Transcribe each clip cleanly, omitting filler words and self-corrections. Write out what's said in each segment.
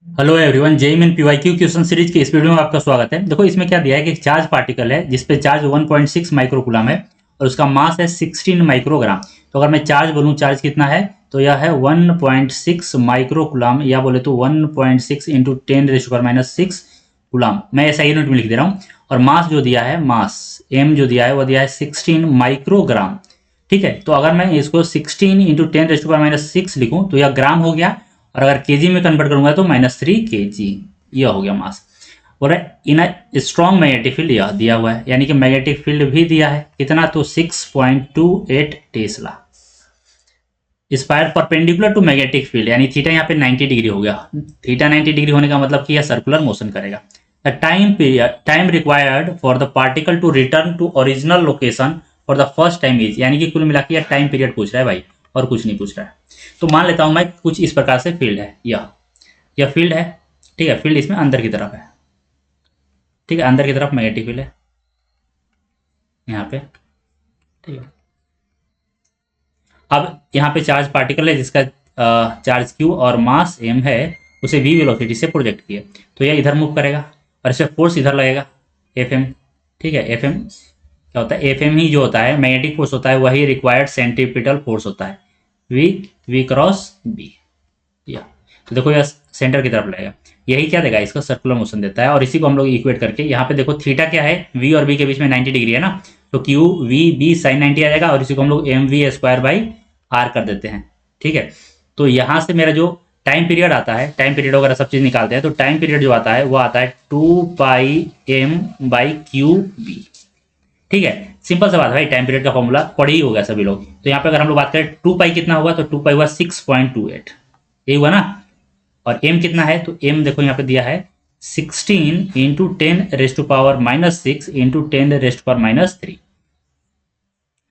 Hello everyone, JEE main PYQ question series के इस video में आपका स्वागत है। देखो इसमें क्या दिया है कि एक चार्ज पार्टिकल है जिस पे चार्ज 1.6 माइक्रोकूलम है और उसका मास है 16 माइक्रोग्राम। तो अगर मैं चार्ज बोलूँ चार्ज कितना है तो यह है 1.6 माइक्रोकूलम, या बोले तो 1.6 इंटू 10⁻⁻6 कूलम। मैं ऐसा यूनिट में लिख दे रहा हूँ। और मास जो दिया है, मास एम जो दिया है वो दिया है 16 माइक्रोग्राम। ठीक है, तो अगर मैं इसको 16 इंटू 10⁻⁻6 लिखूं तो यह ग्राम हो गया, और अगर केजी में कन्वर्ट करूंगा तो -3 केजी। यह हो गया मास। बोल रहे इन स्ट्रॉन्ग मैग्नेटिक फील्ड यह दिया हुआ है, यानी कि मैग्नेटिक फील्ड भी दिया है कितना, तो 6.28 tesla. Spire perpendicular to magnetic field, यानी थीटा यहाँ पे 90 डिग्री हो गया। थीटा 90 डिग्री होने का मतलब कि यह सर्कुलर मोशन करेगा। The time required for the particle to return to original location for the first time is, यानी कि कुल मिला के टाइम पीरियड पूछ रहा है भाई, और कुछ नहीं पूछ रहा है। तो मान लेता हूं मैं कुछ इस प्रकार से फील्ड है, यह फील्ड है। ठीक है, फील्ड इसमें अंदर की तरफ है। ठीक है, अंदर की तरफ मैग्नेटिक फील्ड है यहाँ पे। ठीक है, अब यहाँ पे चार्ज पार्टिकल है जिसका चार्ज क्यू और मास एम है, उसे वी वेलोसिटी से प्रोजेक्ट किए, तो यह इधर मूव करेगा और इसे फोर्स इधर लगेगा, एफ एम। ठीक है, एफ एम क्या होता है, एफ एम ही जो होता है मैग्नेटिक फोर्स होता है, वही रिक्वायर्ड सेंट्रीपिटल फोर्स होता है, वी वी क्रॉस बी। या तो देखो यह सेंटर की तरफ लगेगा, यही क्या देगा, इसका सर्कुलर मोशन देता है। और इसी को हम लोग इक्वेट करके यहाँ पे देखो थीटा क्या है, वी और बी के बीच में 90 डिग्री है ना, तो क्यू वी बी साइन 90 आ जाएगा, और इसी को हम लोग M V square by R कर देते हैं। ठीक है, तो यहाँ से मेरा जो टाइम पीरियड आता है, टाइम पीरियड वगैरह सब चीज निकालते हैं, तो टाइम पीरियड जो आता है वो आता है 2πm/क्यू बी। ठीक है, सिंपल सा बात भाई, टाइम पीरियड का फॉर्मूला पढ़ ही होगा सभी लोग। तो यहाँ पे अगर हम लोग बात करें 2π कितना हुआ, तो 2π हुआ 6.28, ये हुआ ना। और m कितना है, तो m देखो यहाँ पे दिया है 16 इंटू 10⁻⁻6 इंटू 10⁻⁻3।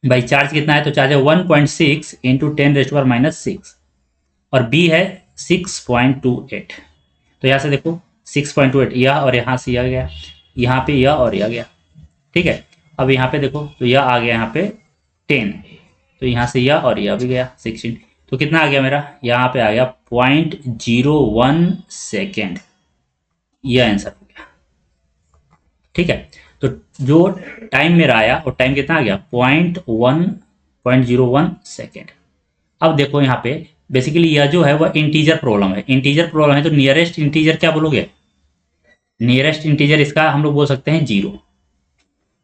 भाई चार्ज कितना है, तो चार्ज है 1.6 इंटू 10⁻⁻6, और b है 6.28। तो यहाँ से देखो 6.28, यह और यहाँ से यह गया, यहाँ पे यह और यह गया। ठीक है, अब यहाँ पे देखो तो यह आ गया यहाँ पे 10, तो यहाँ से यह और यह भी गया 16, तो कितना आ गया मेरा, यहाँ पे आ गया 0.01 सेकेंड। यह आंसर हो गया। ठीक है, तो जो टाइम मेरा आया वो टाइम कितना आ गया, 0.01 सेकेंड। अब देखो यहाँ पे बेसिकली यह जो है वह इंटीजर प्रॉब्लम है, इंटीजर प्रॉब्लम है, तो नियरेस्ट इंटीजर क्या बोलोगे, नियरेस्ट इंटीजर इसका हम लोग बोल सकते हैं 0।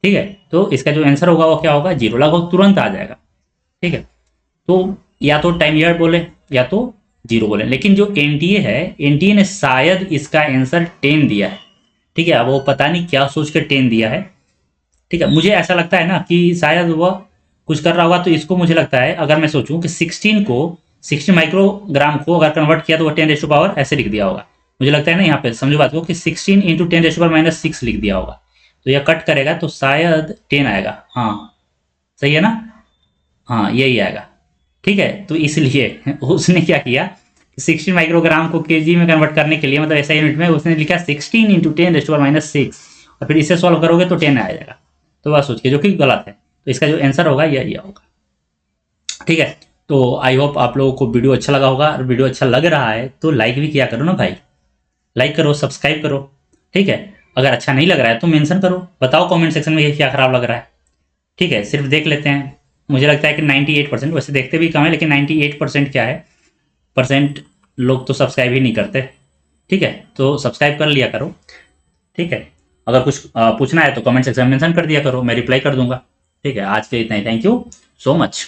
ठीक है, तो इसका जो आंसर होगा वो क्या होगा, 0, लगभग तुरंत आ जाएगा। ठीक है, तो या तो टाइम ईयर बोले या तो 0 बोले, लेकिन जो एनटीए है, एनटीए ने शायद इसका आंसर 10 दिया है। ठीक है, अब वो पता नहीं क्या सोच कर 10 दिया है। ठीक है, मुझे ऐसा लगता है ना कि शायद वह कुछ कर रहा होगा, तो इसको मुझे लगता है अगर मैं सोचूं कि 16 माइक्रोग्राम को अगर कन्वर्ट किया तो वह 10⁻⁻ ऐसे लिख दिया होगा। मुझे लगता है ना, यहाँ पे समझो बात को कि 16 इंटू 10⁻⁻6 लिख दिया होगा, तो यह कट करेगा तो शायद 10 आएगा। हाँ सही है ना, हाँ यही आएगा। ठीक है, तो इसलिए उसने क्या किया, 16 माइक्रोग्राम को केजी में कन्वर्ट करने के लिए, मतलब ऐसा यूनिट में उसने लिखा 16 इंटू 10⁻⁻6, और फिर इसे सॉल्व करोगे तो 10 आ जाएगा। तो बस सोच के, जो कि गलत है, तो इसका जो आंसर होगा यह होगा। ठीक है, तो आई होप आप लोगों को वीडियो अच्छा लगा होगा, और वीडियो अच्छा लग रहा है तो लाइक भी किया करो ना भाई, लाइक करो, सब्सक्राइब करो। ठीक है, अगर अच्छा नहीं लग रहा है तो मेंशन करो, बताओ कमेंट सेक्शन में ये क्या खराब लग रहा है। ठीक है, सिर्फ देख लेते हैं। मुझे लगता है कि 98%, वैसे देखते भी कम है, लेकिन 98% क्या है, परसेंट लोग तो सब्सक्राइब ही नहीं करते। ठीक है, तो सब्सक्राइब कर लिया करो। ठीक है, अगर कुछ पूछना है तो कमेंट सेक्शन में मेंशन कर दिया करो, मैं रिप्लाई कर दूंगा। ठीक है, आज के लिए इतना ही, थैंक यू सो मच।